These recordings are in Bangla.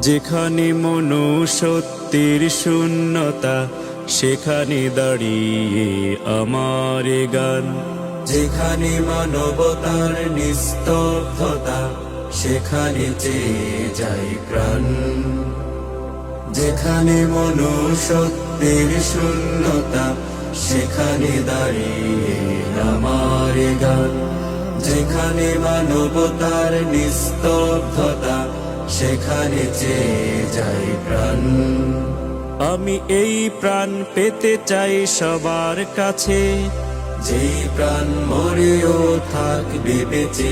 যেখানে মনুষ্যত্বের শূন্যতা সেখানে দাঁড়িয়ে আমার এ গান। যেখানে মানবতার নিস্তব্ধতা সেখানে চেয়ে যায় প্রাণ। যেখানে মনুষ্যত্বের শূন্যতা সেখানে দাঁড়িয়ে আমার এ গান। যেখানে মানবতার নিস্তব্ধতা সেখানে চেয়ে যায় প্রাণ। আমি এই প্রাণ পেতে চাই সবার কাছে, যেই প্রাণ মরেও থাকবে বেঁচে।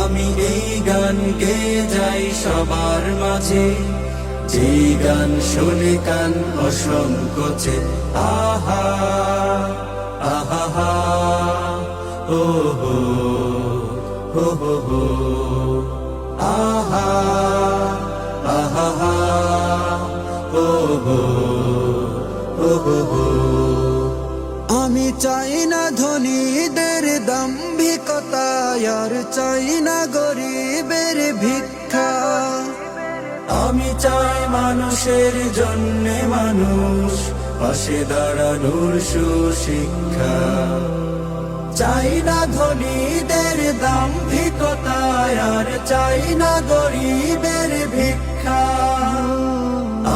আমি এই গান গেয়ে যাই সবার মাঝে, যেই গান শুনে কান অসংকোচে। আহা আহা হা ও হো হো হো হো। আহা আহা হা ও হো হো হো হো। আমি চাই না ধনীদের দাম্ভিকতা, আর চাই না গরিবের ভিক্ষা। আমি চাই মানুষের জন্যে মানুষ, পাশে দাঁড়ানোর সুশিক্ষা। চাই না ধনীদের দাম্ভিকতা, আর চাই না গরিবের ভিক্ষা।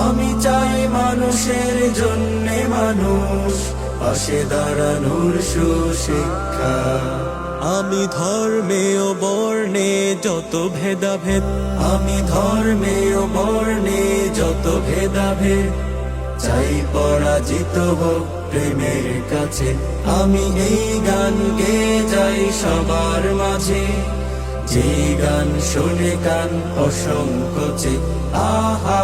আমি চাই মানুষের জন্যে মানুষ, পাশে দাঁড়ানোর সুশিক্ষা। আমি ধর্মে ও বর্ণে যত ভেদাভেদ, আমি ধর্মে ও বর্ণে যত ভেদাভেদ, চাই পরাজিত হোক প্রেমের কাছে। আমি এই গান গেয়ে যাই সবার মাঝে, যে গান শুনে কান অসংকোচে। আহা